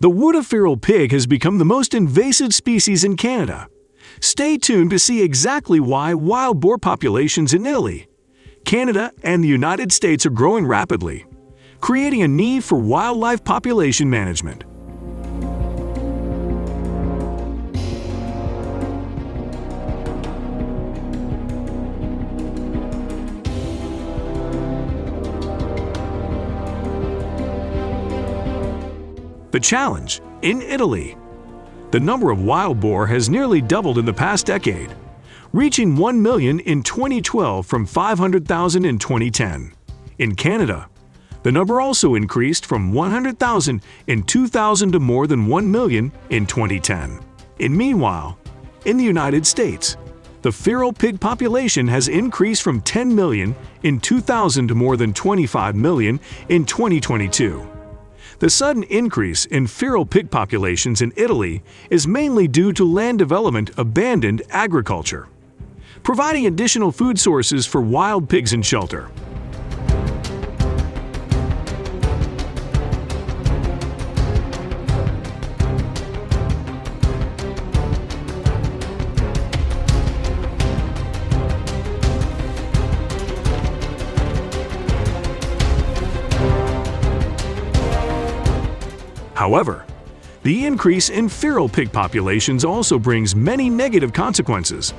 The wood-feral pig has become the most invasive species in Canada. Stay tuned to see exactly why wild boar populations in Italy, Canada, and the United States are growing rapidly, creating a need for wildlife population management. The challenge in Italy. The number of wild boar has nearly doubled in the past decade, reaching 1 million in 2012 from 500,000 in 2010. In Canada, the number also increased from 100,000 in 2000 to more than 1 million in 2010. Meanwhile, in the United States, the feral pig population has increased from 10 million in 2000 to more than 25 million in 2022. The sudden increase in feral pig populations in Italy is mainly due to land development abandoned agriculture, providing additional food sources for wild pigs and shelter. However, the increase in feral pig populations also brings many negative consequences.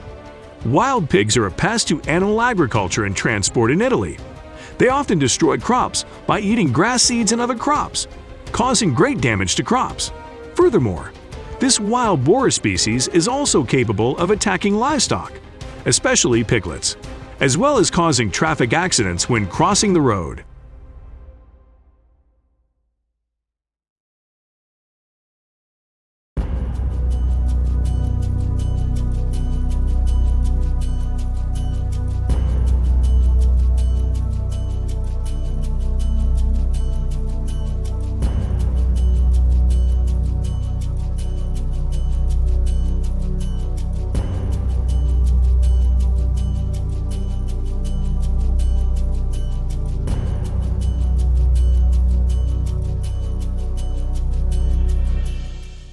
Wild pigs are a pest to animal agriculture and transport in Italy. They often destroy crops by eating grass seeds and other crops, causing great damage to crops. Furthermore, this wild boar species is also capable of attacking livestock, especially piglets, as well as causing traffic accidents when crossing the road.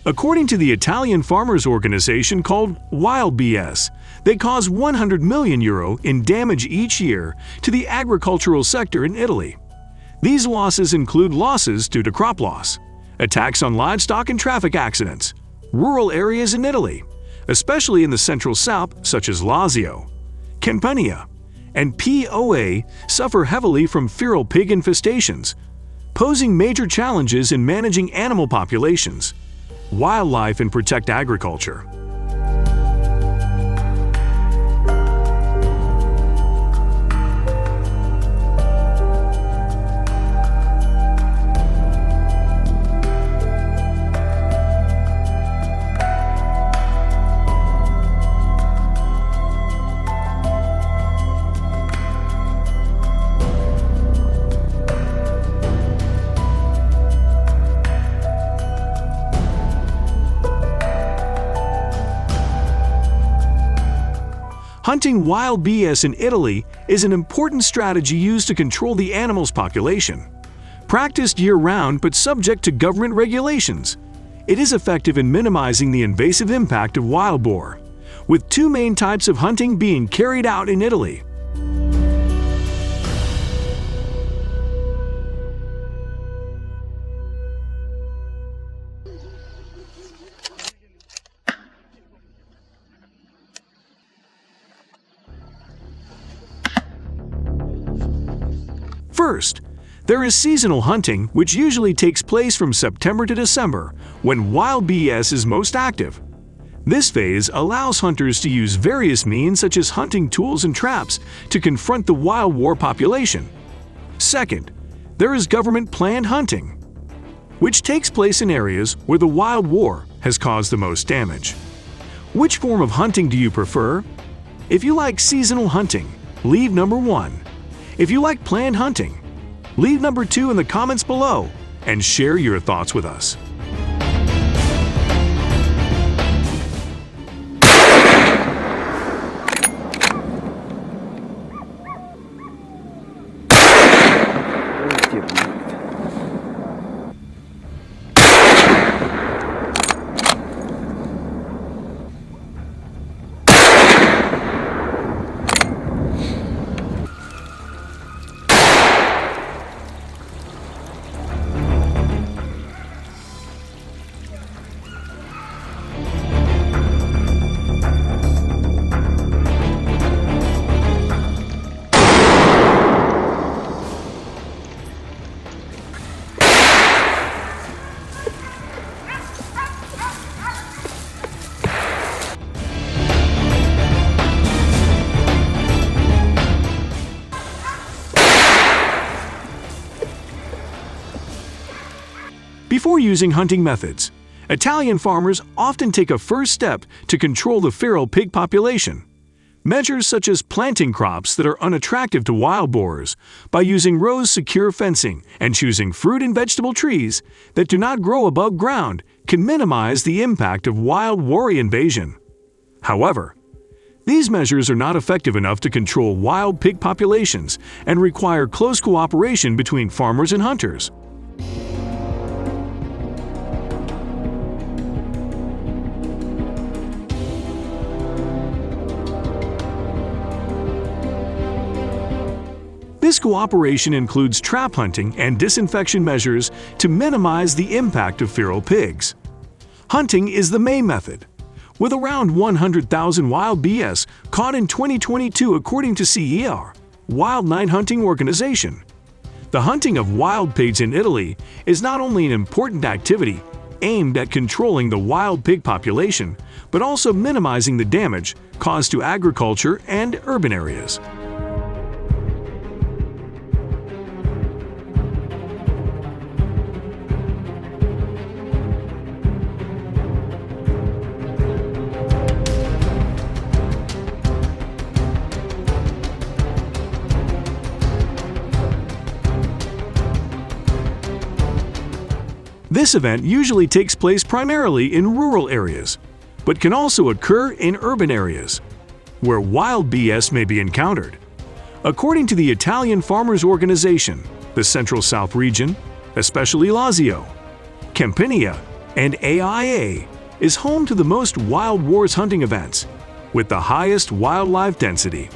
According to the Italian farmers organization called Wild BS, they cause €100 million in damage each year to the agricultural sector in Italy. These losses include losses due to crop loss, attacks on livestock and traffic accidents. Rural areas in Italy, especially in the central south such as Lazio, Campania, and POA, suffer heavily from feral pig infestations, posing major challenges in managing animal populations, wildlife, and protect agriculture. Hunting wild BS in Italy is an important strategy used to control the animal's population. Practiced year-round but subject to government regulations, it is effective in minimizing the invasive impact of wild boar, with two main types of hunting being carried out in Italy. First, there is seasonal hunting, which usually takes place from September to December, when wild BS is most active. This phase allows hunters to use various means such as hunting tools and traps to confront the wild boar population. Second, there is government-planned hunting, which takes place in areas where the wild boar has caused the most damage. Which form of hunting do you prefer? If you like seasonal hunting, leave number 1. If you like planned hunting, leave number 2 in the comments below and share your thoughts with us. using hunting methods, Italian farmers often take a first step to control the feral pig population. Measures such as planting crops that are unattractive to wild boars by using rows-secure fencing and choosing fruit and vegetable trees that do not grow above ground can minimize the impact of wild worry invasion. However, these measures are not effective enough to control wild pig populations and require close cooperation between farmers and hunters. This cooperation includes trap hunting and disinfection measures to minimize the impact of feral pigs. Hunting is the main method, with around 100,000 wild BS caught in 2022 according to CER, Wild Night Hunting Organization. The hunting of wild pigs in Italy is not only an important activity aimed at controlling the wild pig population, but also minimizing the damage caused to agriculture and urban areas. This event usually takes place primarily in rural areas, but can also occur in urban areas, where wild BS may be encountered. According to the Italian Farmers Organization, the Central South region, especially Lazio, Campania, and AIA, is home to the most wild boars hunting events, with the highest wildlife density.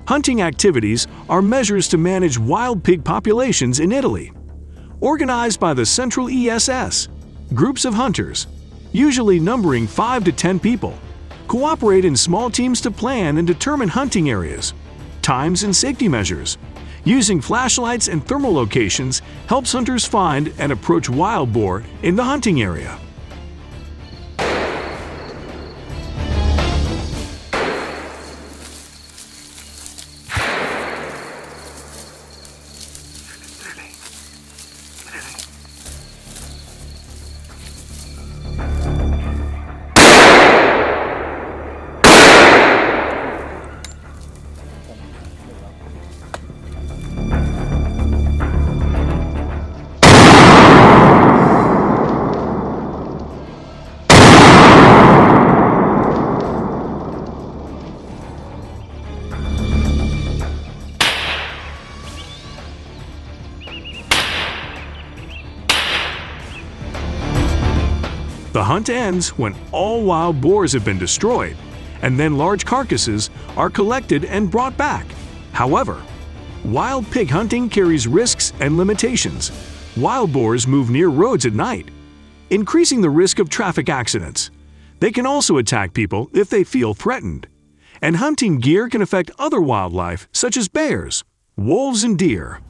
Hunting activities are measures to manage wild pig populations in Italy. Organized by the Central ESS, groups of hunters, usually numbering 5 to 10 people, cooperate in small teams to plan and determine hunting areas, times and safety measures. Using flashlights and thermal locations helps hunters find and approach wild boar in the hunting area. The hunt ends when all wild boars have been destroyed, and then large carcasses are collected and brought back. However, wild pig hunting carries risks and limitations. Wild boars move near roads at night, increasing the risk of traffic accidents. They can also attack people if they feel threatened. And hunting gear can affect other wildlife such as bears, wolves, and deer.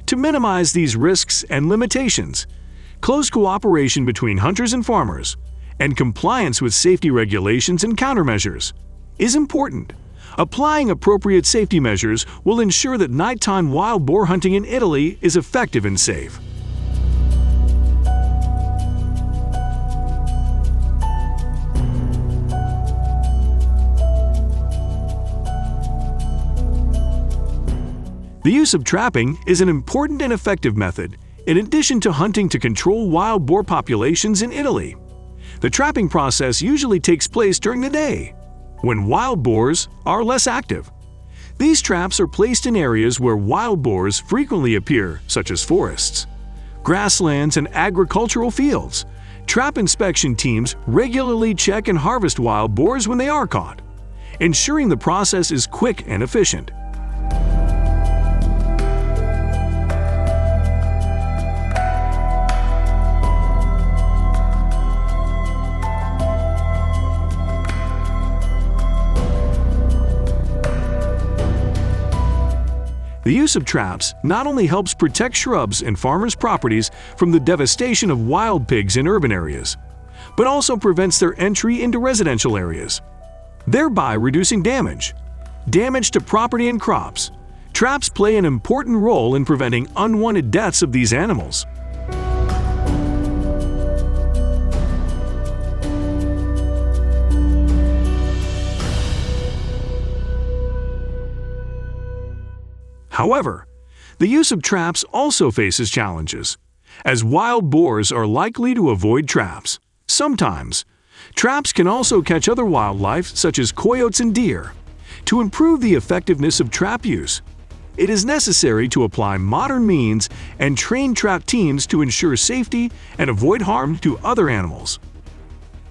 To minimize these risks and limitations, close cooperation between hunters and farmers, and compliance with safety regulations and countermeasures is important. Applying appropriate safety measures will ensure that nighttime wild boar hunting in Italy is effective and safe. The use of trapping is an important and effective method in addition to hunting to control wild boar populations in Italy. The trapping process usually takes place during the day, when wild boars are less active. These traps are placed in areas where wild boars frequently appear, such as forests, grasslands, and agricultural fields. Trap inspection teams regularly check and harvest wild boars when they are caught, ensuring the process is quick and efficient. The use of traps not only helps protect shrubs and farmers' properties from the devastation of wild pigs in urban areas, but also prevents their entry into residential areas, thereby reducing damage to property and crops. Traps play an important role in preventing unwanted deaths of these animals. However, the use of traps also faces challenges, as wild boars are likely to avoid traps. Sometimes, traps can also catch other wildlife such as coyotes and deer. To improve the effectiveness of trap use, it is necessary to apply modern means and train trap teams to ensure safety and avoid harm to other animals.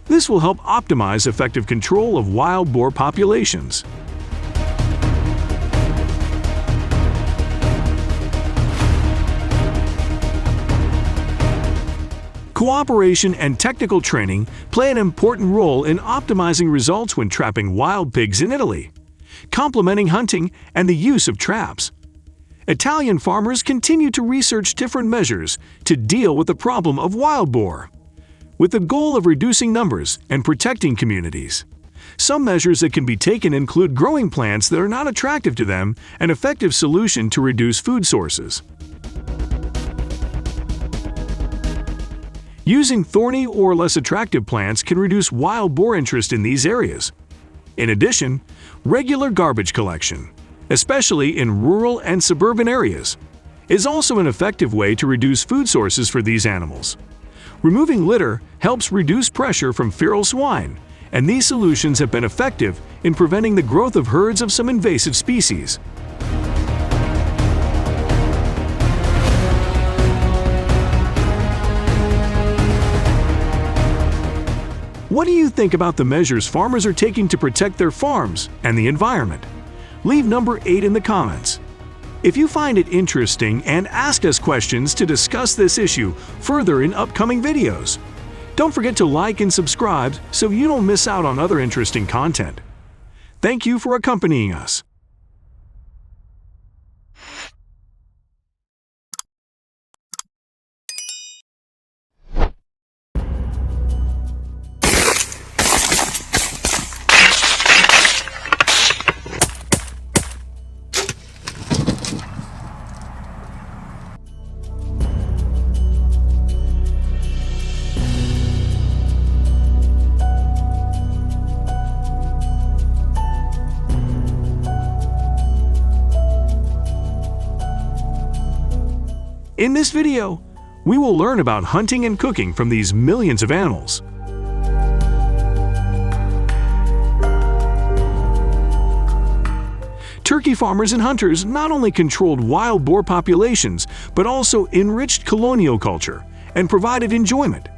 This will help optimize effective control of wild boar populations. Cooperation and technical training play an important role in optimizing results when trapping wild pigs in Italy, complementing hunting and the use of traps. Italian farmers continue to research different measures to deal with the problem of wild boar, with the goal of reducing numbers and protecting communities. Some measures that can be taken include growing plants that are not attractive to them, an effective solution to reduce food sources. Using thorny or less attractive plants can reduce wild boar interest in these areas. In addition, regular garbage collection, especially in rural and suburban areas, is also an effective way to reduce food sources for these animals. Removing litter helps reduce pressure from feral swine, and these solutions have been effective in preventing the growth of herds of some invasive species. What do you think about the measures farmers are taking to protect their farms and the environment? Leave number 8 in the comments. If you find it interesting, and ask us questions to discuss this issue further in upcoming videos. Don't forget to like and subscribe so you don't miss out on other interesting content. Thank you for accompanying us. In this video, we will learn about hunting and cooking from these millions of animals. Turkey farmers and hunters not only controlled wild boar populations, but also enriched colonial culture and provided enjoyment.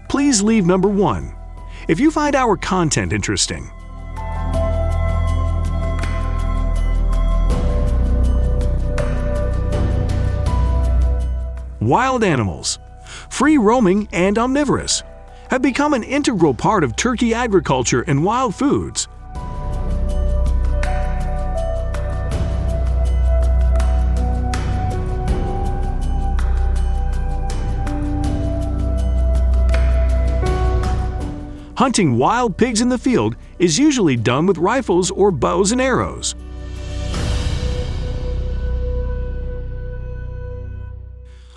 Please leave number 1 if you find our content interesting. Wild animals, free-roaming and omnivorous, have become an integral part of Turkey agriculture and wild foods. Hunting wild pigs in the field is usually done with rifles or bows and arrows.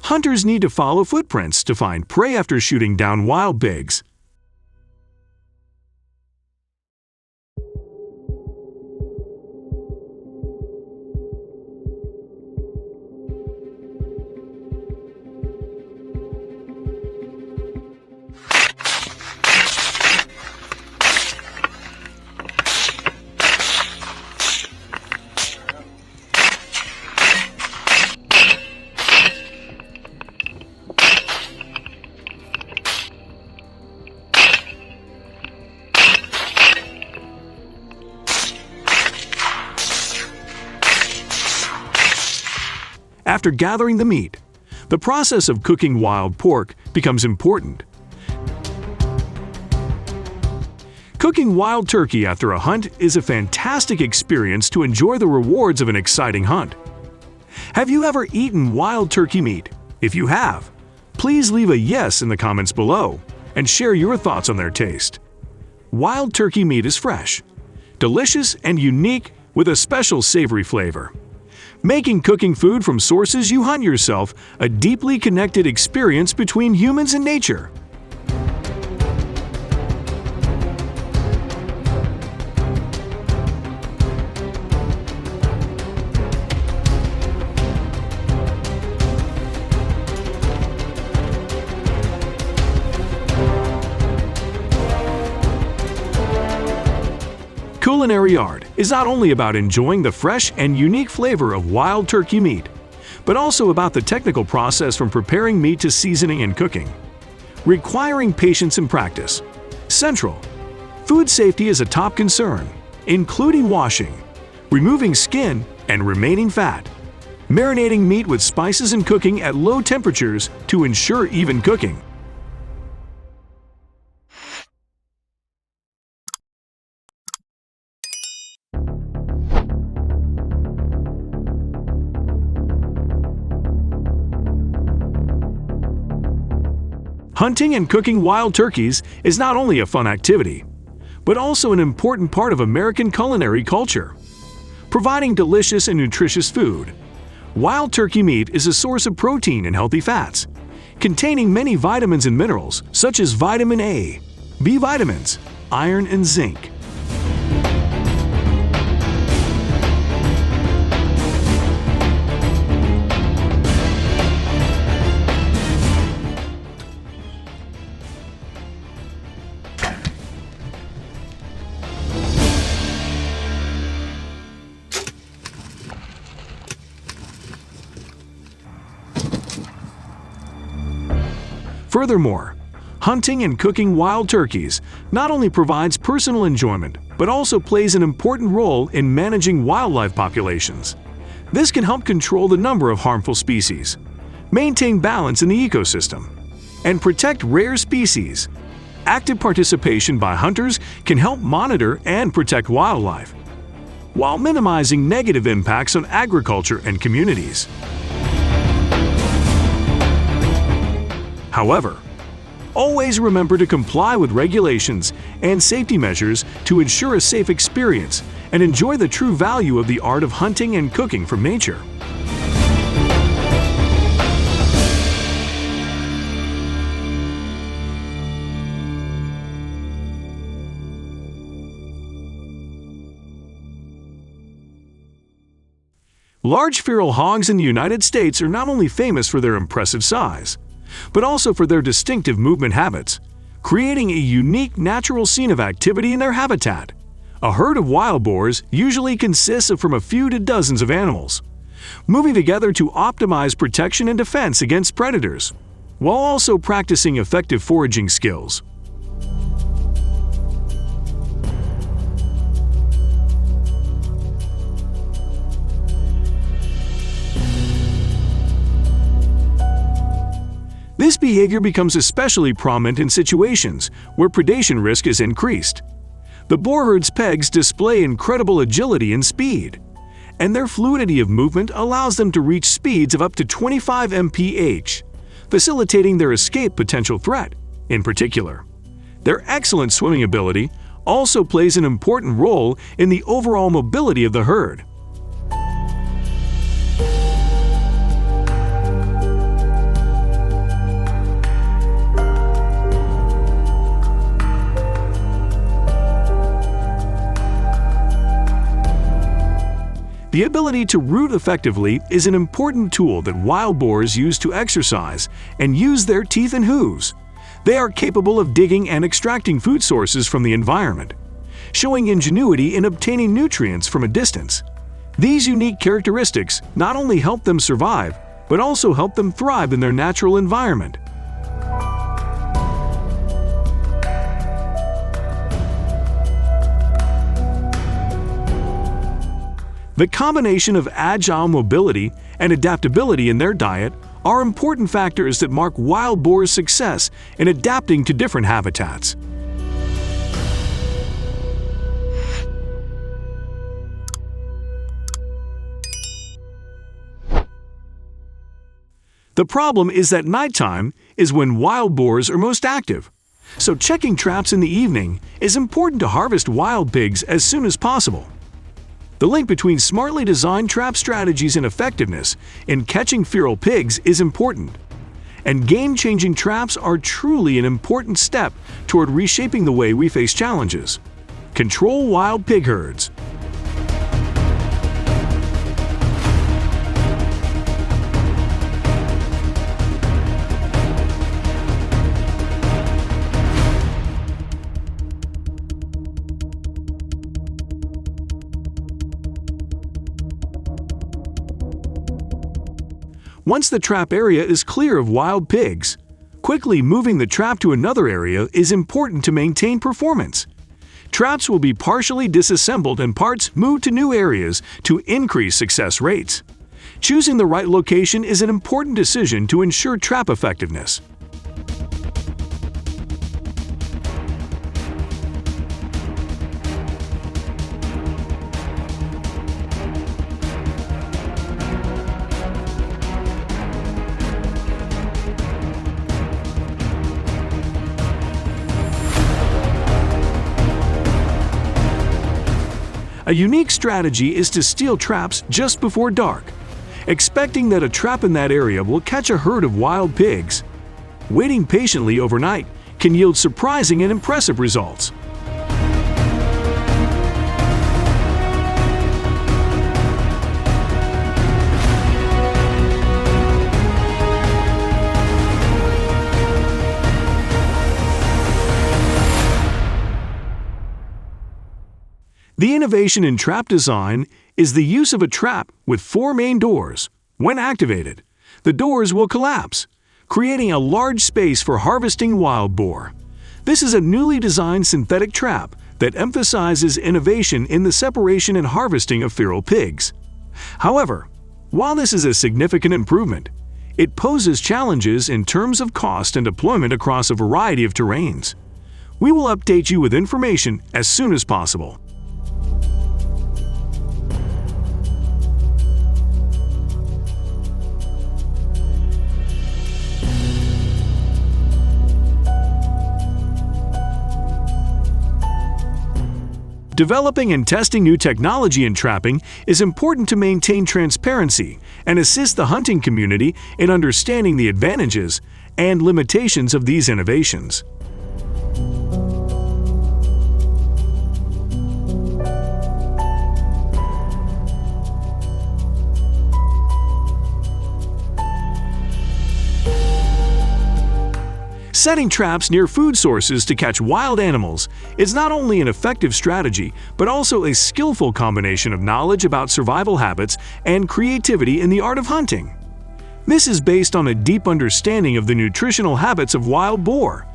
Hunters need to follow footprints to find prey after shooting down wild pigs. After gathering the meat, the process of cooking wild pork becomes important. Cooking wild turkey after a hunt is a fantastic experience to enjoy the rewards of an exciting hunt. Have you ever eaten wild turkey meat? If you have, please leave a yes in the comments below and share your thoughts on their taste. Wild turkey meat is fresh, delicious, and unique with a special savory flavor, making cooking food from sources you hunt yourself a deeply connected experience between humans and nature. Culinary art is not only about enjoying the fresh and unique flavor of wild turkey meat, but also about the technical process from preparing meat to seasoning and cooking, requiring patience and practice. Central, food safety is a top concern, including washing, removing skin, and remaining fat, marinating meat with spices and cooking at low temperatures to ensure even cooking. Hunting and cooking wild turkeys is not only a fun activity, but also an important part of American culinary culture. Providing delicious and nutritious food, wild turkey meat is a source of protein and healthy fats, containing many vitamins and minerals such as vitamin A, B vitamins, iron, and zinc. Furthermore, hunting and cooking wild turkeys not only provides personal enjoyment, but also plays an important role in managing wildlife populations. This can help control the number of harmful species, maintain balance in the ecosystem, and protect rare species. Active participation by hunters can help monitor and protect wildlife, while minimizing negative impacts on agriculture and communities. However, always remember to comply with regulations and safety measures to ensure a safe experience and enjoy the true value of the art of hunting and cooking from nature. Large feral hogs in the United States are not only famous for their impressive size, but also for their distinctive movement habits, creating a unique natural scene of activity in their habitat. A herd of wild boars usually consists of from a few to dozens of animals, moving together to optimize protection and defense against predators, while also practicing effective foraging skills. This behavior becomes especially prominent in situations where predation risk is increased. The boar herd's pegs display incredible agility and speed, and their fluidity of movement allows them to reach speeds of up to 25 mph, facilitating their escape potential threat. In particular, their excellent swimming ability also plays an important role in the overall mobility of the herd. The ability to root effectively is an important tool that wild boars use to exercise and use their teeth and hooves. They are capable of digging and extracting food sources from the environment, showing ingenuity in obtaining nutrients from a distance. These unique characteristics not only help them survive, but also help them thrive in their natural environment. The combination of agile mobility and adaptability in their diet are important factors that mark wild boars' success in adapting to different habitats. The problem is that nighttime is when wild boars are most active, so checking traps in the evening is important to harvest wild pigs as soon as possible. The link between smartly designed trap strategies and effectiveness in catching feral pigs is important, and game-changing traps are truly an important step toward reshaping the way we face challenges. Control wild pig herds. Once the trap area is clear of wild pigs, quickly moving the trap to another area is important to maintain performance. Traps will be partially disassembled and parts moved to new areas to increase success rates. Choosing the right location is an important decision to ensure trap effectiveness. A unique strategy is to steal traps just before dark, expecting that a trap in that area will catch a herd of wild pigs. Waiting patiently overnight can yield surprising and impressive results. The innovation in trap design is the use of a trap with 4 main doors. When activated, the doors will collapse, creating a large space for harvesting wild boar. This is a newly designed synthetic trap that emphasizes innovation in the separation and harvesting of feral pigs. However, while this is a significant improvement, it poses challenges in terms of cost and deployment across a variety of terrains. We will update you with information as soon as possible. Developing and testing new technology in trapping is important to maintain transparency and assist the hunting community in understanding the advantages and limitations of these innovations. Setting traps near food sources to catch wild animals is not only an effective strategy, but also a skillful combination of knowledge about survival habits and creativity in the art of hunting. This is based on a deep understanding of the nutritional habits of wild boar,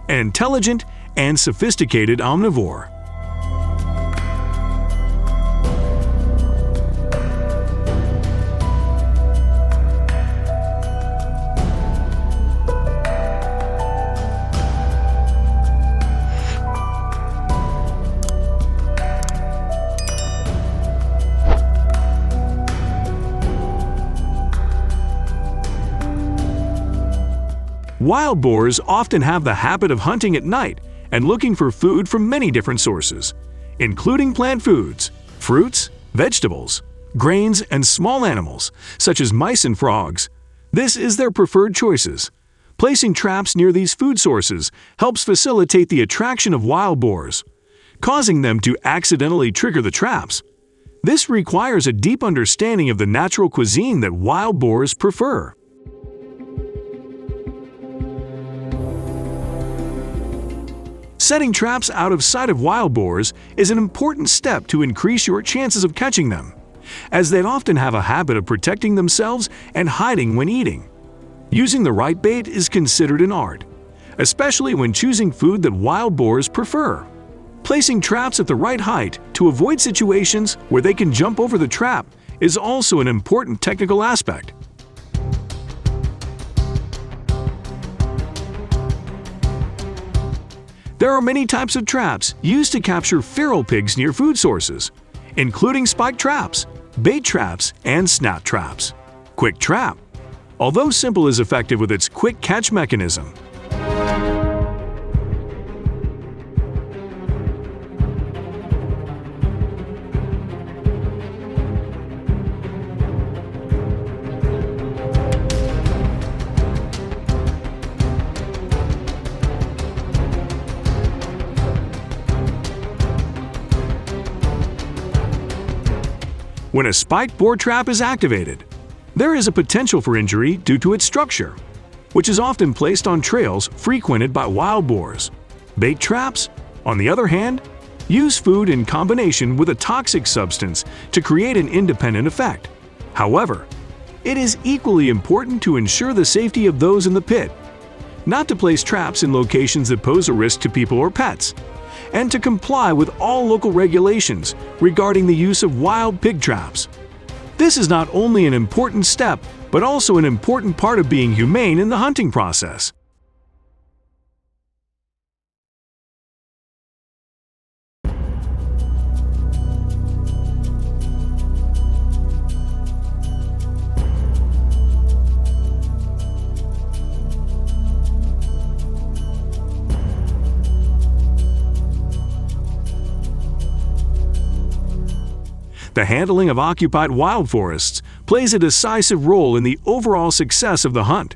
an intelligent and sophisticated omnivore. Wild boars often have the habit of hunting at night and looking for food from many different sources, including plant foods, fruits, vegetables, grains, and small animals, such as mice and frogs. This is their preferred choices. Placing traps near these food sources helps facilitate the attraction of wild boars, causing them to accidentally trigger the traps. This requires a deep understanding of the natural cuisine that wild boars prefer. Setting traps out of sight of wild boars is an important step to increase your chances of catching them, as they often have a habit of protecting themselves and hiding when eating. Using the right bait is considered an art, especially when choosing food that wild boars prefer. Placing traps at the right height to avoid situations where they can jump over the trap is also an important technical aspect. There are many types of traps used to capture feral pigs near food sources, including spike traps, bait traps, and snap traps. Quick trap. Although simple, is effective with its quick catch mechanism. When a spiked boar trap is activated, there is a potential for injury due to its structure, which is often placed on trails frequented by wild boars. Bait traps, on the other hand, use food in combination with a toxic substance to create an independent effect. However, it is equally important to ensure the safety of those in the pit, not to place traps in locations that pose a risk to people or pets, and to comply with all local regulations regarding the use of wild pig traps. This is not only an important step, but also an important part of being humane in the hunting process. The handling of occupied wild forests plays a decisive role in the overall success of the hunt.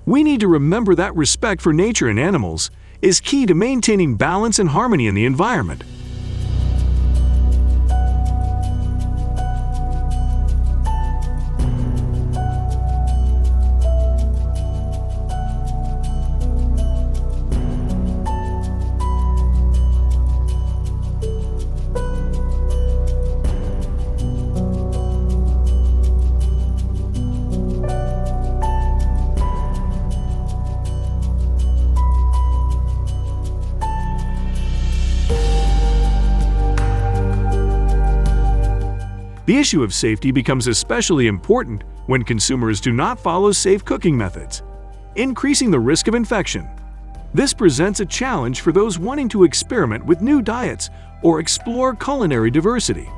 We need to remember that respect for nature and animals is key to maintaining balance and harmony in the environment. The issue of safety becomes especially important when consumers do not follow safe cooking methods, increasing the risk of infection. This presents a challenge for those wanting to experiment with new diets or explore culinary diversity.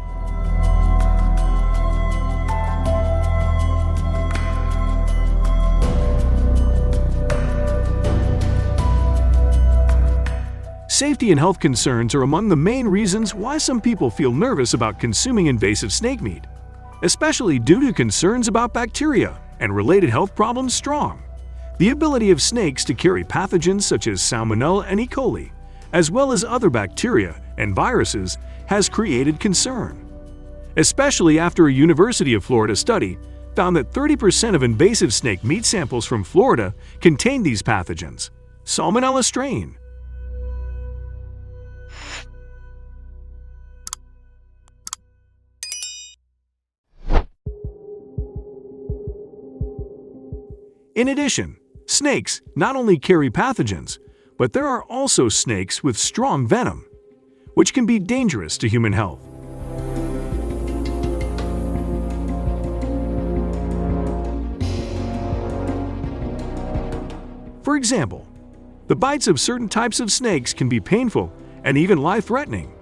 Safety and health concerns are among the main reasons why some people feel nervous about consuming invasive snake meat, especially due to concerns about bacteria and related health problems strong. The ability of snakes to carry pathogens such as Salmonella and E. coli, as well as other bacteria and viruses, has created concern, especially after a University of Florida study found that 30% of invasive snake meat samples from Florida contained these pathogens. Salmonella strain. In addition, snakes not only carry pathogens, but there are also snakes with strong venom, which can be dangerous to human health. For example, the bites of certain types of snakes can be painful and even life-threatening,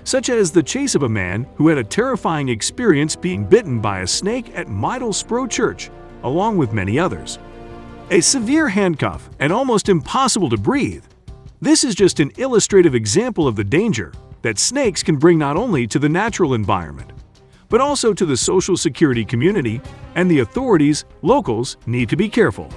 such as the chase of a man who had a terrifying experience being bitten by a snake at Middlesbrough Church, along with many others. A severe handcuff and almost impossible to breathe. This is just an illustrative example of the danger that snakes can bring not only to the natural environment, but also to the social security community, and the authorities, locals, need to be careful.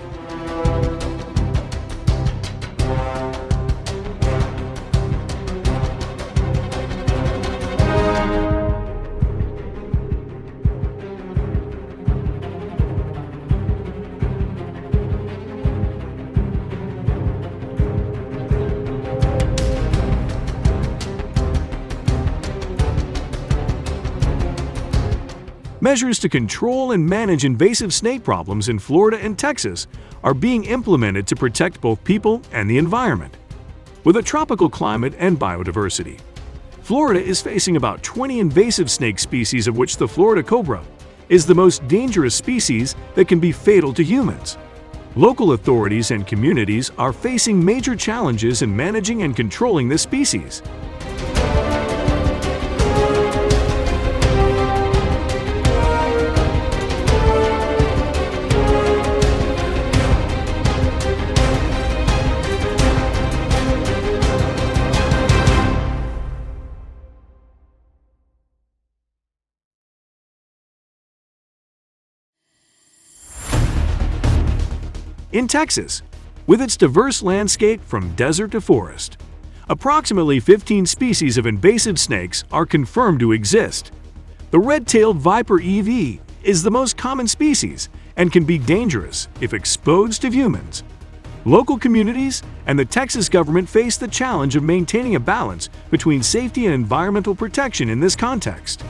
Measures to control and manage invasive snake problems in Florida and Texas are being implemented to protect both people and the environment. With a tropical climate and biodiversity, Florida is facing about 20 invasive snake species, of which the Florida cobra, is the most dangerous species that can be fatal to humans. Local authorities and communities are facing major challenges in managing and controlling this species. In Texas, with its diverse landscape from desert to forest, approximately 15 species of invasive snakes are confirmed to exist. The red-tailed viper EV is the most common species and can be dangerous if exposed to humans. Local communities and the Texas government face the challenge of maintaining a balance between safety and environmental protection in this context.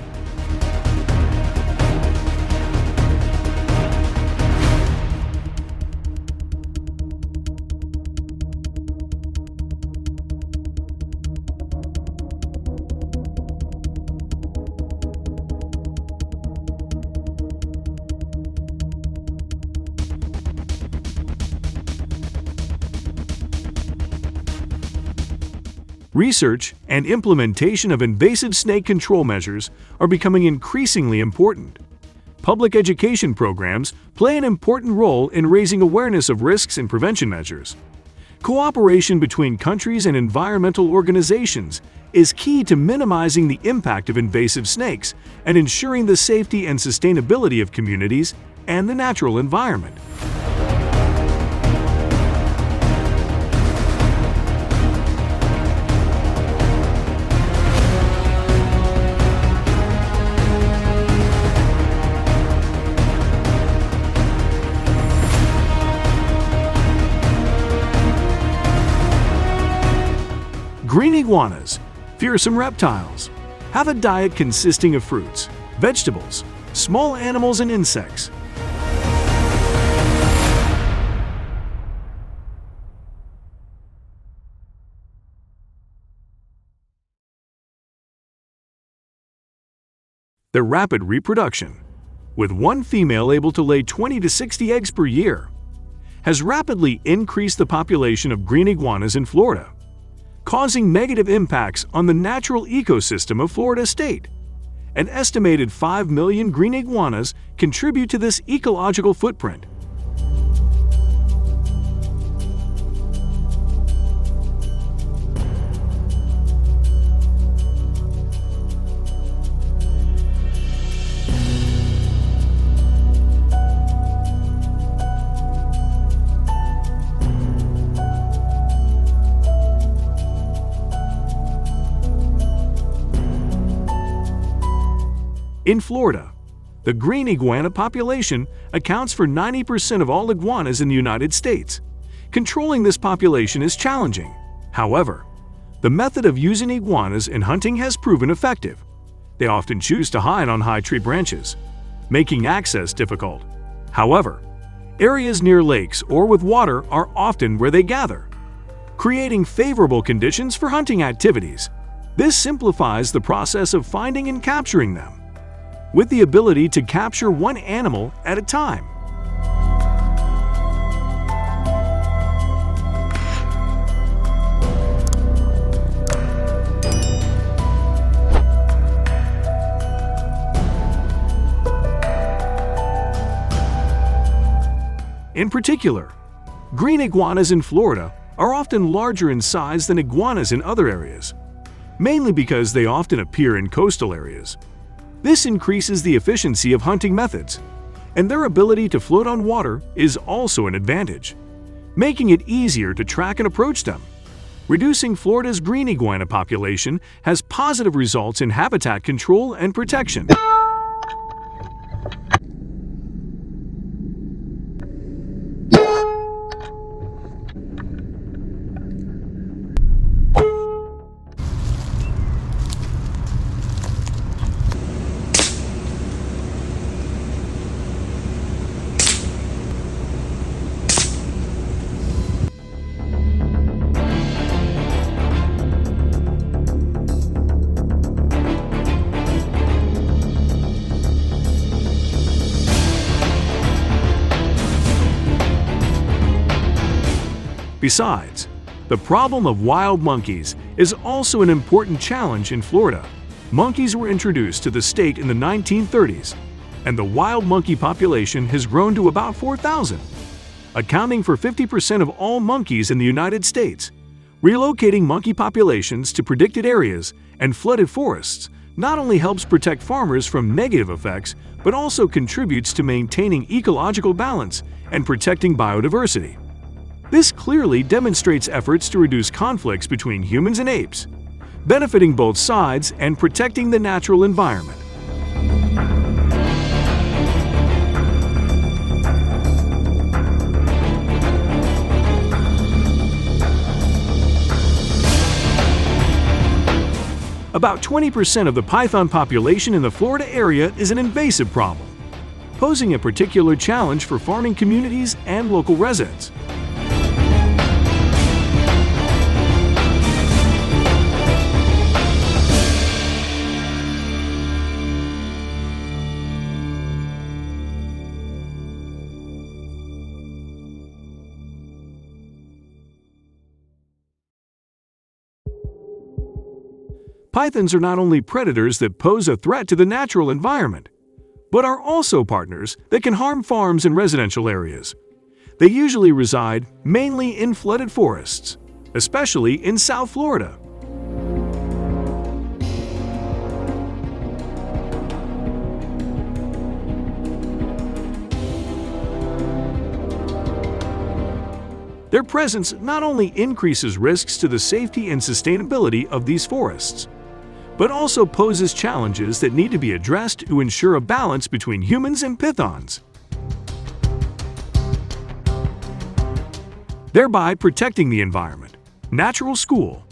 Research and implementation of invasive snake control measures are becoming increasingly important. Public education programs play an important role in raising awareness of risks and prevention measures. Cooperation between countries and environmental organizations is key to minimizing the impact of invasive snakes and ensuring the safety and sustainability of communities and the natural environment. Green iguanas, fearsome reptiles, have a diet consisting of fruits, vegetables, small animals, and insects. Their rapid reproduction, with one female able to lay 20 to 60 eggs per year, has rapidly increased the population of green iguanas in Florida, causing negative impacts on the natural ecosystem of Florida state. An estimated 5 million green iguanas contribute to this ecological footprint. In Florida, the green iguana population accounts for 90% of all iguanas in the United States. Controlling this population is challenging. However, the method of using iguanas in hunting has proven effective. They often choose to hide on high tree branches, making access difficult. However, areas near lakes or with water are often where they gather, creating favorable conditions for hunting activities. This simplifies the process of finding and capturing them, with the ability to capture one animal at a time. In particular, green iguanas in Florida are often larger in size than iguanas in other areas, mainly because they often appear in coastal areas. This increases the efficiency of hunting methods, and their ability to float on water is also an advantage, making it easier to track and approach them. Reducing Florida's green iguana population has positive results in habitat control and protection. Besides, the problem of wild monkeys is also an important challenge in Florida. Monkeys were introduced to the state in the 1930s, and the wild monkey population has grown to about 4,000, accounting for 50% of all monkeys in the United States. Relocating monkey populations to predicted areas and flooded forests not only helps protect farmers from negative effects, but also contributes to maintaining ecological balance and protecting biodiversity. This clearly demonstrates efforts to reduce conflicts between humans and apes, benefiting both sides and protecting the natural environment. About 20% of the python population in the Florida area is an invasive problem, posing a particular challenge for farming communities and local residents. Pythons are not only predators that pose a threat to the natural environment, but are also partners that can harm farms and residential areas. They usually reside mainly in flooded forests, especially in South Florida. Their presence not only increases risks to the safety and sustainability of these forests, but also poses challenges that need to be addressed to ensure a balance between humans and pythons, thereby protecting the environment. Natural school.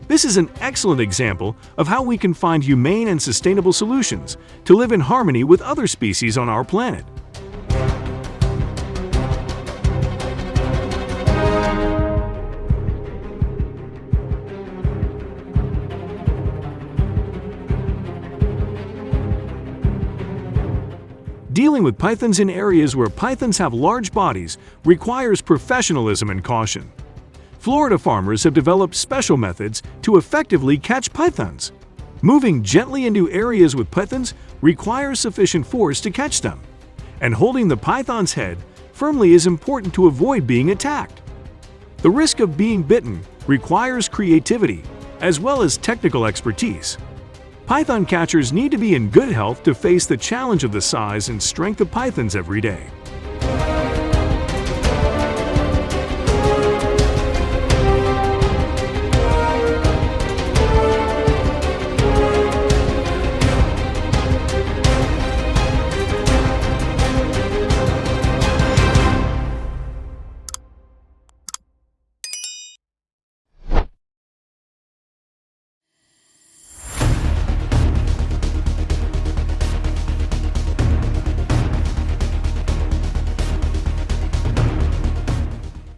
This is an excellent example of how we can find humane and sustainable solutions to live in harmony with other species on our planet. Dealing with pythons in areas where pythons have large bodies requires professionalism and caution. Florida farmers have developed special methods to effectively catch pythons. Moving gently into areas with pythons requires sufficient force to catch them, and holding the python's head firmly is important to avoid being attacked. The risk of being bitten requires creativity as well as technical expertise. Python catchers need to be in good health to face the challenge of the size and strength of pythons every day.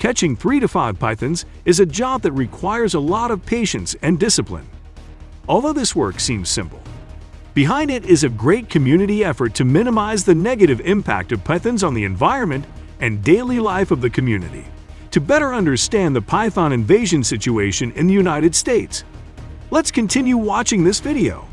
Catching 3 to 5 pythons is a job that requires a lot of patience and discipline. Although this work seems simple, behind it is a great community effort to minimize the negative impact of pythons on the environment and daily life of the community. To better understand the python invasion situation in the United States, let's continue watching this video.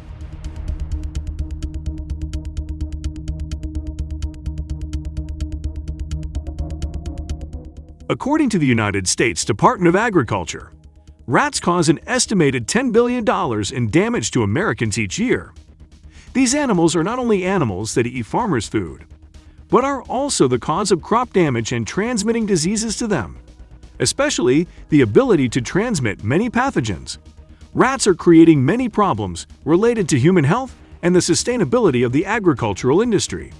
According to the United States Department of Agriculture, rats cause an estimated $10 billion in damage to Americans each year. These animals are not only animals that eat farmers' food, but are also the cause of crop damage and transmitting diseases to them, especially the ability to transmit many pathogens. Rats are creating many problems related to human health and the sustainability of the agricultural industry.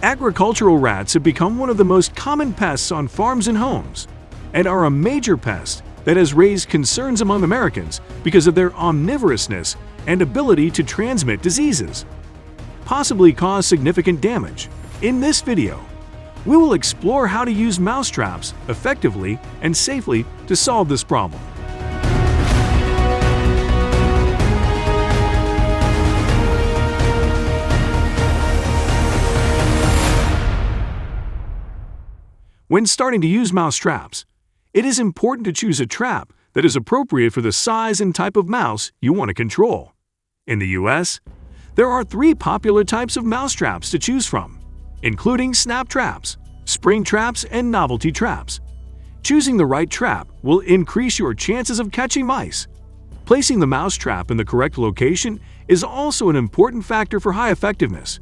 Agricultural rats have become one of the most common pests on farms and homes, and are a major pest that has raised concerns among Americans because of their omnivorousness and ability to transmit diseases, possibly cause significant damage. In this video, we will explore how to use mousetraps effectively and safely to solve this problem. When starting to use mouse traps, it is important to choose a trap that is appropriate for the size and type of mouse you want to control. In the US, there are 3 popular types of mouse traps to choose from, including snap traps, spring traps, and novelty traps. Choosing the right trap will increase your chances of catching mice. Placing the mouse trap in the correct location is also an important factor for high effectiveness.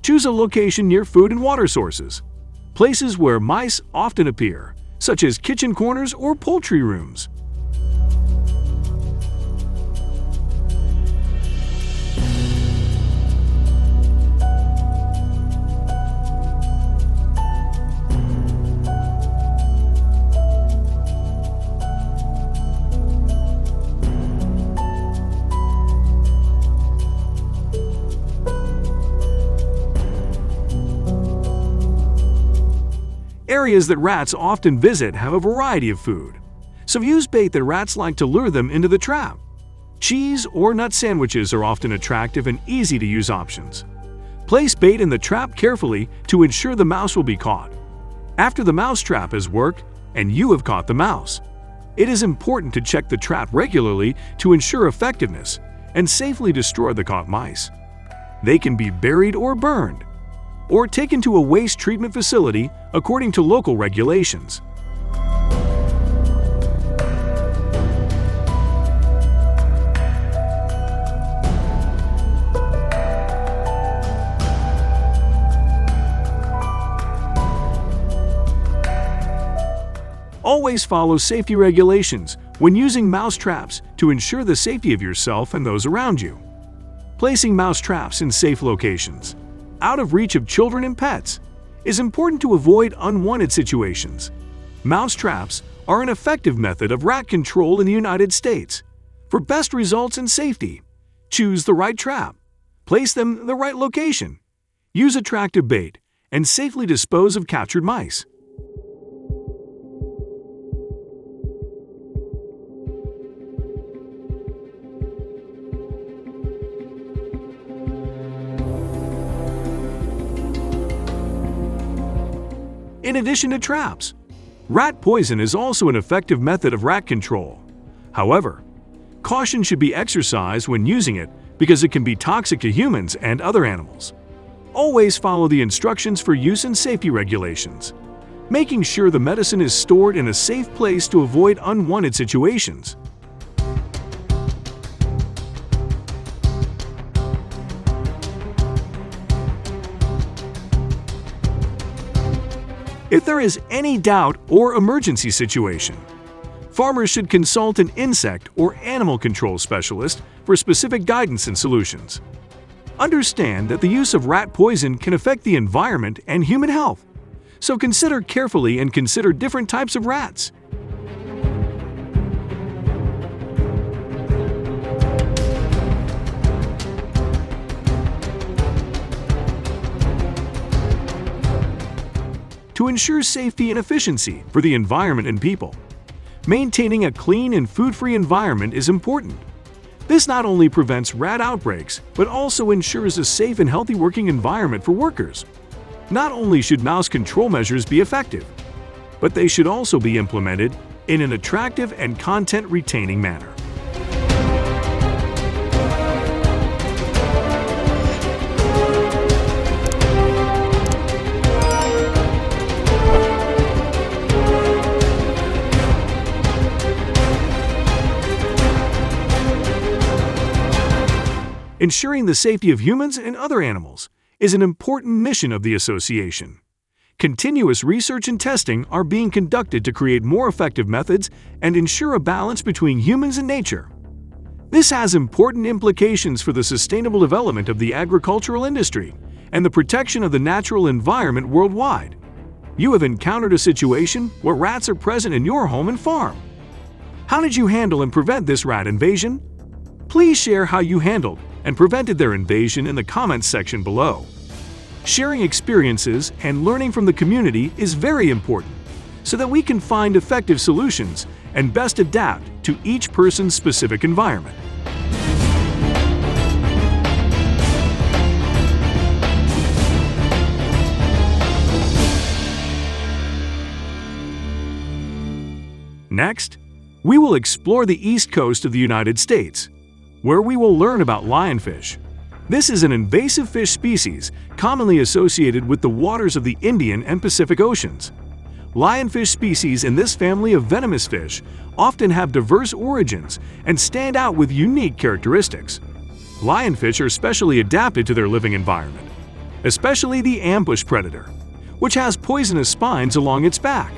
Choose a location near food and water sources, places where mice often appear, such as kitchen corners or poultry rooms. Areas that rats often visit have a variety of food, so use bait that rats like to lure them into the trap. Cheese or nut sandwiches are often attractive and easy-to-use options. Place bait in the trap carefully to ensure the mouse will be caught. After the mouse trap has worked and you have caught the mouse, it is important to check the trap regularly to ensure effectiveness and safely destroy the caught mice. They can be buried or burned, or taken to a waste treatment facility according to local regulations. Always follow safety regulations when using mouse traps to ensure the safety of yourself and those around you. Placing mouse traps in safe locations, out of reach of children and pets, is important to avoid unwanted situations. Mouse traps are an effective method of rat control in the United States. For best results and safety, choose the right trap, place them in the right location, use attractive bait, and safely dispose of captured mice. In addition to traps, rat poison is also an effective method of rat control. However, caution should be exercised when using it because it can be toxic to humans and other animals. Always follow the instructions for use and safety regulations, making sure the medicine is stored in a safe place to avoid unwanted situations. If there is any doubt or emergency situation, farmers should consult an insect or animal control specialist for specific guidance and solutions. Understand that the use of rat poison can affect the environment and human health, so consider carefully and consider different types of rats. To ensure safety and efficiency for the environment and people, maintaining a clean and food-free environment is important. This not only prevents rat outbreaks, but also ensures a safe and healthy working environment for workers. Not only should mouse control measures be effective, but they should also be implemented in an attractive and content-retaining manner. Ensuring the safety of humans and other animals is an important mission of the association. Continuous research and testing are being conducted to create more effective methods and ensure a balance between humans and nature. This has important implications for the sustainable development of the agricultural industry and the protection of the natural environment worldwide. You have encountered a situation where rats are present in your home and farm. How did you handle and prevent this rat invasion? Please share how you handled and prevented their invasion in the comments section below. Sharing experiences and learning from the community is very important so that we can find effective solutions and best adapt to each person's specific environment. Next, we will explore the east coast of the United States, where we will learn about lionfish. This is an invasive fish species commonly associated with the waters of the Indian and Pacific Oceans. Lionfish species in this family of venomous fish often have diverse origins and stand out with unique characteristics. Lionfish are specially adapted to their living environment, especially the ambush predator, which has poisonous spines along its back.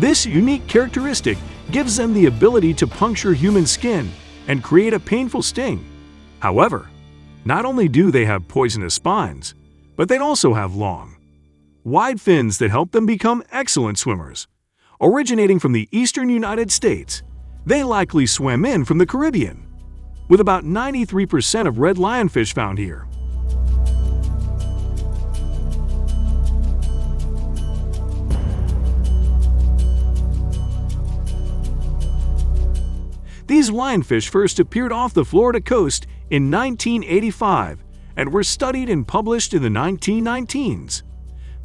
This unique characteristic gives them the ability to puncture human skin and create a painful sting. However, not only do they have poisonous spines, but they also have long, wide fins that help them become excellent swimmers. Originating from the eastern United States, they likely swam in from the Caribbean, with about 93% of red lionfish found here. These lionfish first appeared off the Florida coast in 1985 and were studied and published in the 1919s.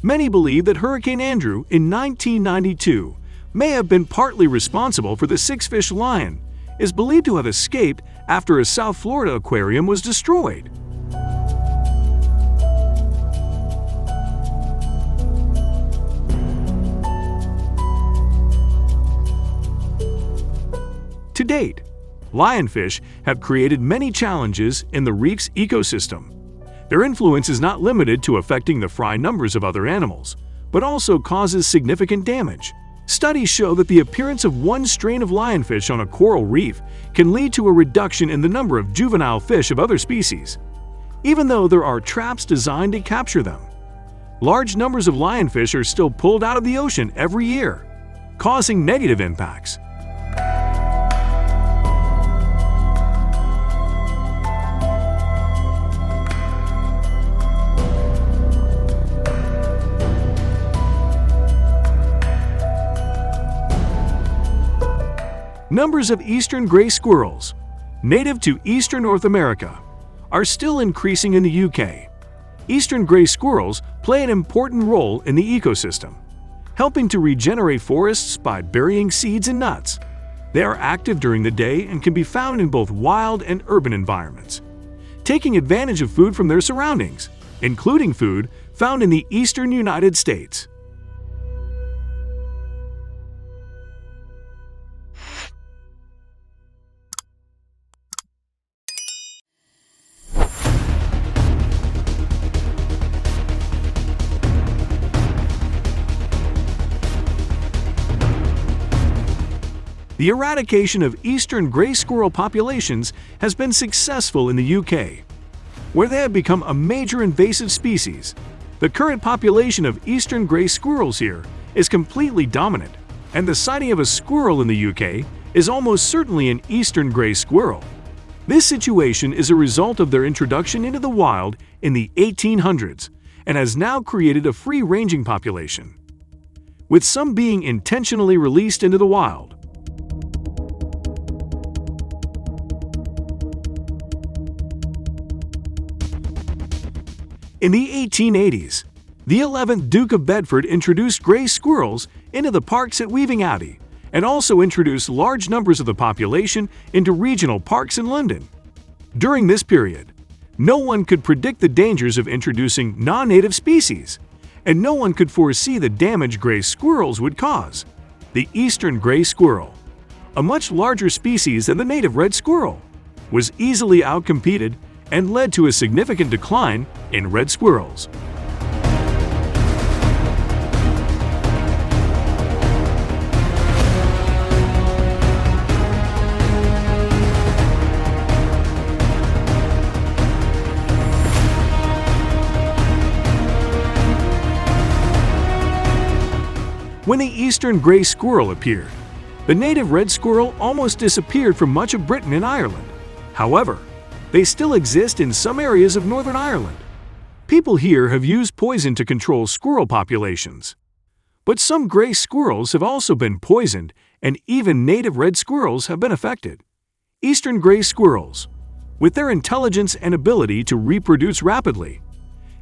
Many believe that Hurricane Andrew in 1992 may have been partly responsible for the six-fish lion, is believed to have escaped after a South Florida aquarium was destroyed. To date, lionfish have created many challenges in the reef's ecosystem. Their influence is not limited to affecting the fry numbers of other animals, but also causes significant damage. Studies show that the appearance of one strain of lionfish on a coral reef can lead to a reduction in the number of juvenile fish of other species, even though there are traps designed to capture them. Large numbers of lionfish are still pulled out of the ocean every year, causing negative impacts. Numbers of eastern gray squirrels, native to eastern North America, are still increasing in the UK. Eastern gray squirrels play an important role in the ecosystem, helping to regenerate forests by burying seeds and nuts. They are active during the day and can be found in both wild and urban environments, taking advantage of food from their surroundings, including food found in the eastern United States. The eradication of eastern gray squirrel populations has been successful in the UK, where they have become a major invasive species. The current population of eastern gray squirrels here is completely dominant, and the sighting of a squirrel in the UK is almost certainly an eastern gray squirrel. This situation is a result of their introduction into the wild in the 1800s and has now created a free-ranging population, with some being intentionally released into the wild. In the 1880s, the 11th Duke of Bedford introduced gray squirrels into the parks at Weaving Abbey and also introduced large numbers of the population into regional parks in London. During this period, no one could predict the dangers of introducing non-native species, and no one could foresee the damage gray squirrels would cause. The eastern gray squirrel, a much larger species than the native red squirrel, was easily outcompeted and led to a significant decline in red squirrels. When the eastern gray squirrel appeared, the native red squirrel almost disappeared from much of Britain and Ireland. However, they still exist in some areas of Northern Ireland. People here have used poison to control squirrel populations, But some gray squirrels have also been poisoned, and even native red squirrels have been affected. Eastern gray squirrels, with their intelligence and ability to reproduce rapidly,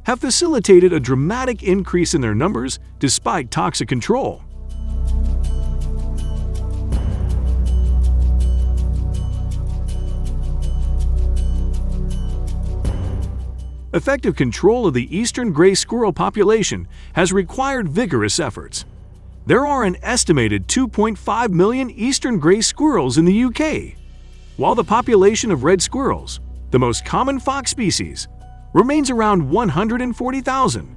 have facilitated a dramatic increase in their numbers despite toxic control. Effective control of the eastern gray squirrel population has required vigorous efforts. There are an estimated 2.5 million eastern gray squirrels in the UK, while the population of red squirrels, the most common fox species, remains around 140,000.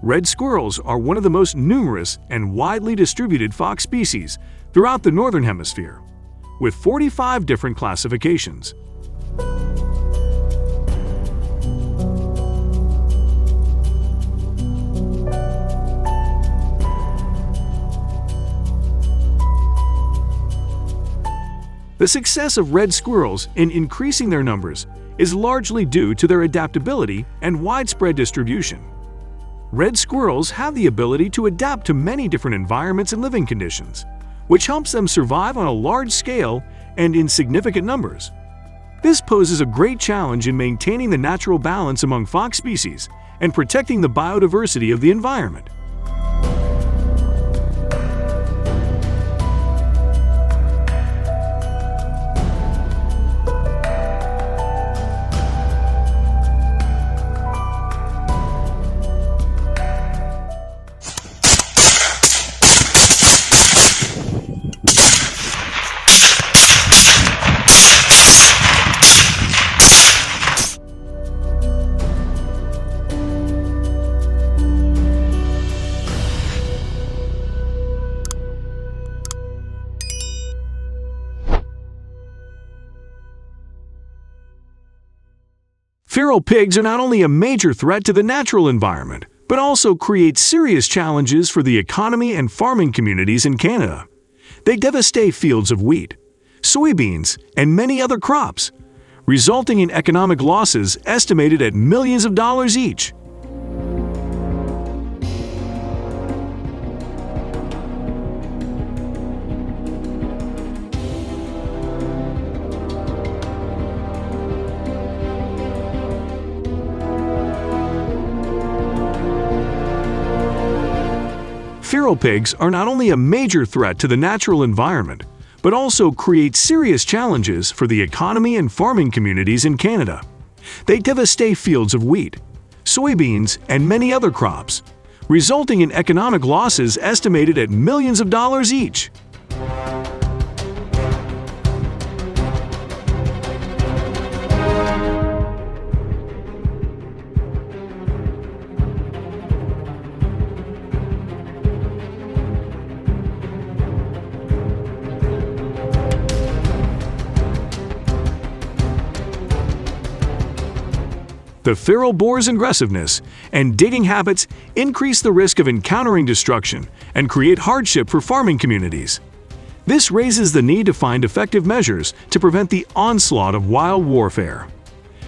Red squirrels are one of the most numerous and widely distributed fox species throughout the Northern Hemisphere, with 45 different classifications. The success of red squirrels in increasing their numbers is largely due to their adaptability and widespread distribution. Red squirrels have the ability to adapt to many different environments and living conditions, which helps them survive on a large scale and in significant numbers. This poses a great challenge in maintaining the natural balance among fox species and protecting the biodiversity of the environment. Feral pigs are not only a major threat to the natural environment, but also create serious challenges for the economy and farming communities in Canada. They devastate fields of wheat, soybeans, and many other crops, resulting in economic losses estimated at millions of dollars each. Feral pigs are not only a major threat to the natural environment, but also create serious challenges for the economy and farming communities in Canada. They devastate fields of wheat, soybeans, and many other crops, resulting in economic losses estimated at millions of dollars each. The feral boar's aggressiveness and digging habits increase the risk of encountering destruction and create hardship for farming communities. This raises the need to find effective measures to prevent the onslaught of wild warfare,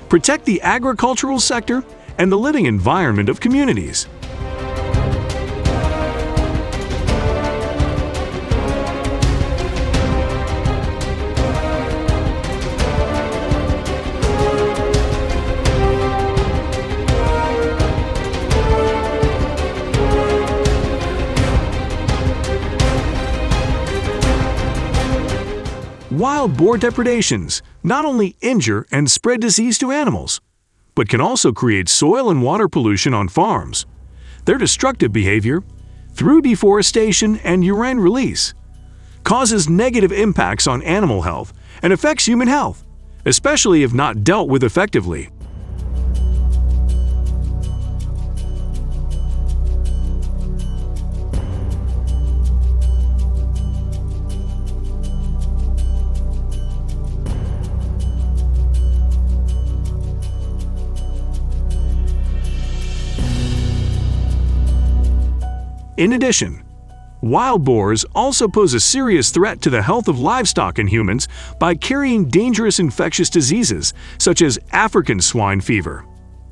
protect the agricultural sector, and the living environment of communities. Wild boar depredations not only injure and spread disease to animals, but can also create soil and water pollution on farms. Their destructive behavior, through deforestation and urine release, causes negative impacts on animal health and affects human health, especially if not dealt with effectively. In addition, wild boars also pose a serious threat to the health of livestock and humans by carrying dangerous infectious diseases such as African swine fever,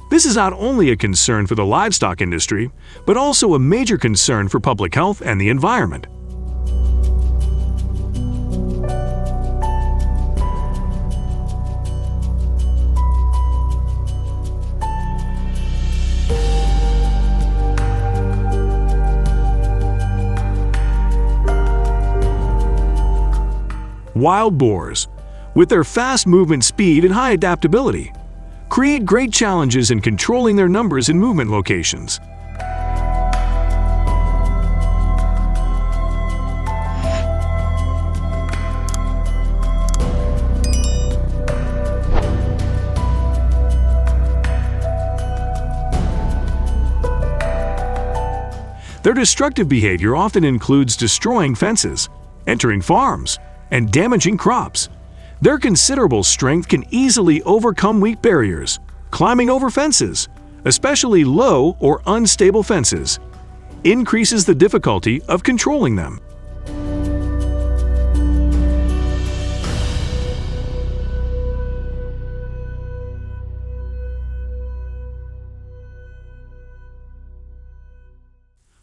This is not only a concern for the livestock industry, but also a major concern for public health and the environment. Wild boars, with their fast movement speed and high adaptability, create great challenges in controlling their numbers and movement locations. Their destructive behavior often includes destroying fences, entering farms, and damaging crops. Their considerable strength can easily overcome weak barriers, climbing over fences, especially low or unstable fences, increases the difficulty of controlling them.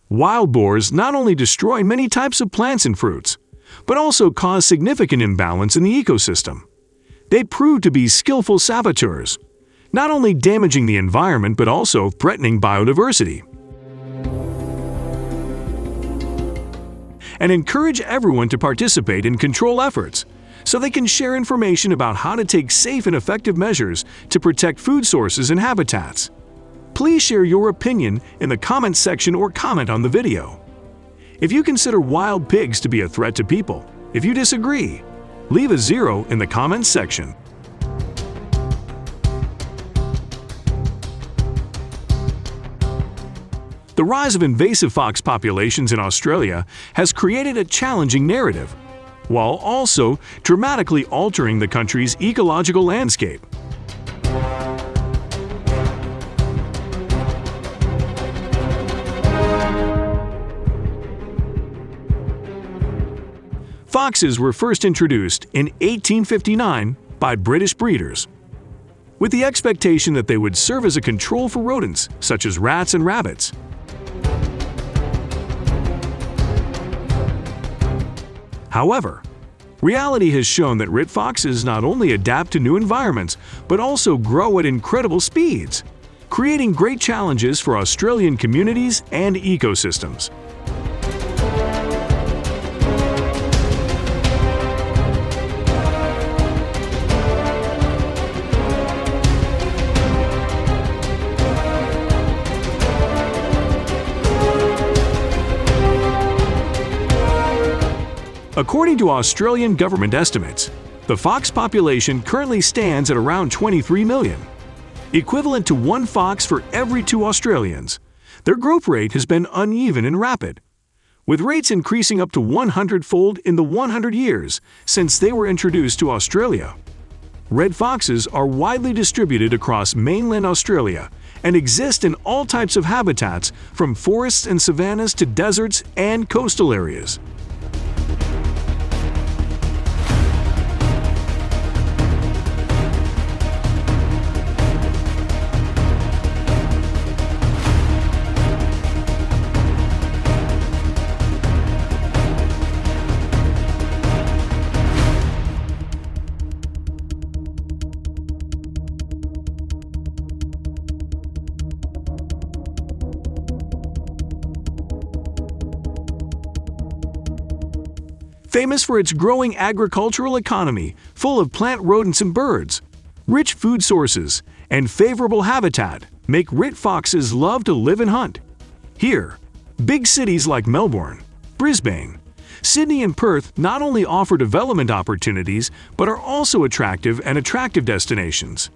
Wild boars not only destroy many types of plants and fruits, but also cause significant imbalance in the ecosystem. They prove to be skillful saboteurs, not only damaging the environment but also threatening biodiversity. And encourage everyone to participate in control efforts so they can share information about how to take safe and effective measures to protect food sources and habitats. Please share your opinion in the comments section or comment on the video. If you consider wild pigs to be a threat to people, if you disagree, leave a 0 in the comments section. The rise of invasive fox populations in Australia has created a challenging narrative, while also dramatically altering the country's ecological landscape. Foxes were first introduced in 1859 by British breeders, with the expectation that they would serve as a control for rodents such as rats and rabbits. However, reality has shown that red foxes not only adapt to new environments, but also grow at incredible speeds, creating great challenges for Australian communities and ecosystems. According to Australian government estimates, the fox population currently stands at around 23 million, equivalent to 1 fox for every 2 Australians. Their growth rate has been uneven and rapid, with rates increasing up to 100-fold in the 100 years since they were introduced to Australia. Red foxes are widely distributed across mainland Australia and exist in all types of habitats, from forests and savannas to deserts and coastal areas. Famous for its growing agricultural economy full of plant rodents and birds, rich food sources, and favorable habitat make red foxes love to live and hunt. Here, big cities like Melbourne, Brisbane, Sydney and Perth not only offer development opportunities but are also attractive destinations.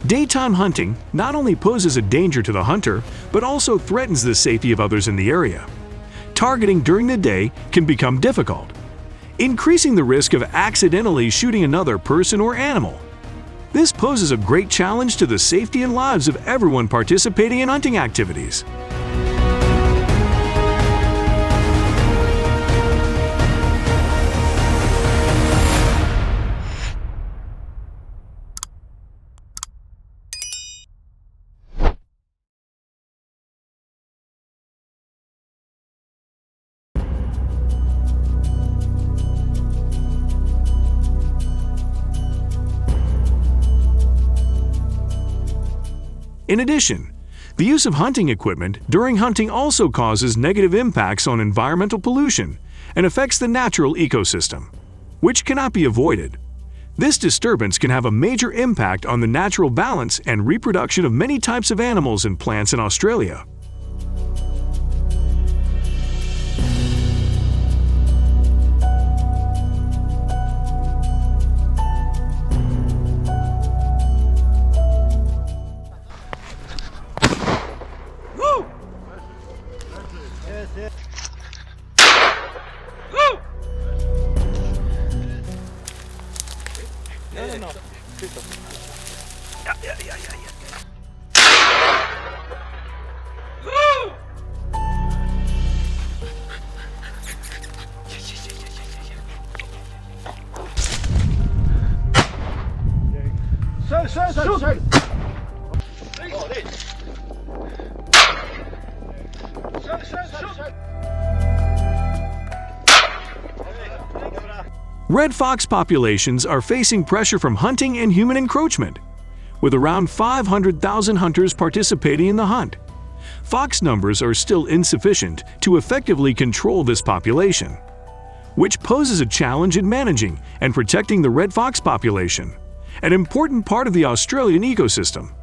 Daytime hunting not only poses a danger to the hunter, but also threatens the safety of others in the area. Targeting during the day can become difficult, increasing the risk of accidentally shooting another person or animal. This poses a great challenge to the safety and lives of everyone participating in hunting activities. In addition, the use of hunting equipment during hunting also causes negative impacts on environmental pollution and affects the natural ecosystem, which cannot be avoided. This disturbance can have a major impact on the natural balance and reproduction of many types of animals and plants in Australia. Red fox populations are facing pressure from hunting and human encroachment, with around 500,000 hunters participating in the hunt. Fox numbers are still insufficient to effectively control this population, which poses a challenge in managing and protecting the red fox population, an important part of the Australian ecosystem.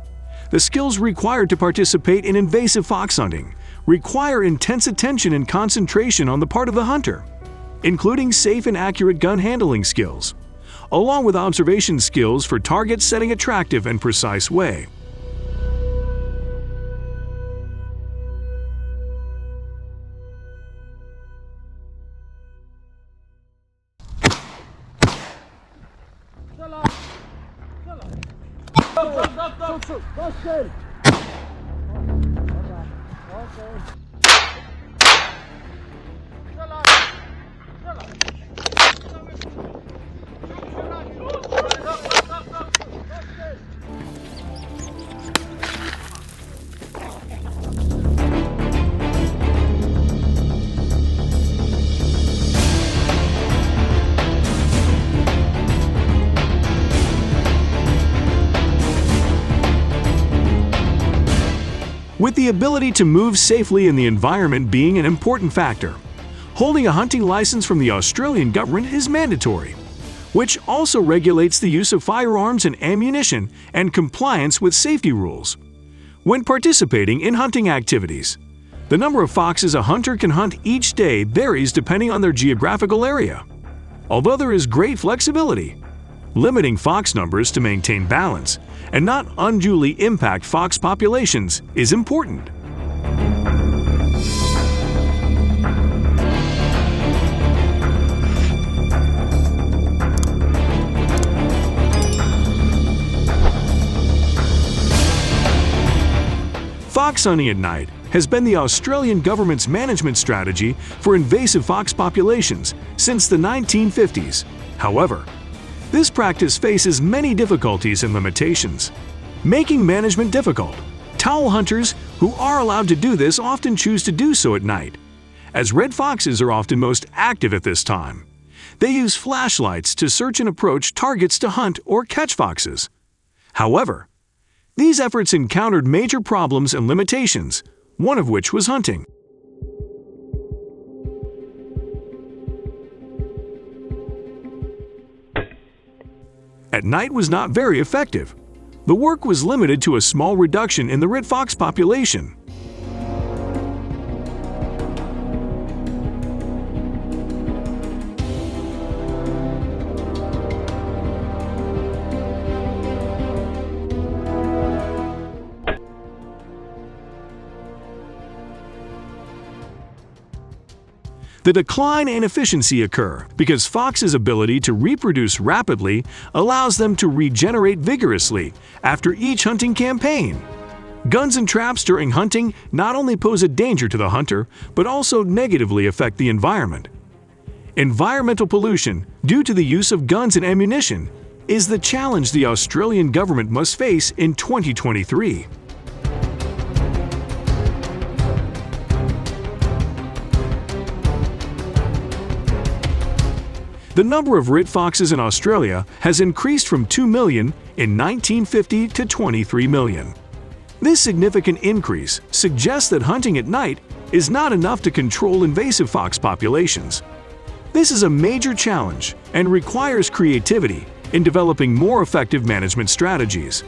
The skills required to participate in invasive fox hunting require intense attention and concentration on the part of the hunter, including safe and accurate gun handling skills, along with observation skills for target setting attractive and precise way. With the ability to move safely in the environment being an important factor, holding a hunting license from the Australian government is mandatory, which also regulates the use of firearms and ammunition and compliance with safety rules. When participating in hunting activities, the number of foxes a hunter can hunt each day varies depending on their geographical area. Although there is great flexibility, limiting fox numbers to maintain balance and not unduly impact fox populations is important. Fox hunting at night has been the Australian government's management strategy for invasive fox populations since the 1950s. However, this practice faces many difficulties and limitations, making management difficult. Towel hunters who are allowed to do this often choose to do so at night, as red foxes are often most active at this time. They use flashlights to search and approach targets to hunt or catch foxes. However, these efforts encountered major problems and limitations, one of which was hunting. At night was not very effective. The work was limited to a small reduction in the red fox population. The decline and efficiency occur because foxes' ability to reproduce rapidly allows them to regenerate vigorously after each hunting campaign. Guns and traps during hunting not only pose a danger to the hunter, but also negatively affect the environment. Environmental pollution, due to the use of guns and ammunition, is the challenge the Australian government must face in 2023. The number of red foxes in Australia has increased from 2 million in 1950 to 23 million. This significant increase suggests that hunting at night is not enough to control invasive fox populations. This is a major challenge and requires creativity in developing more effective management strategies.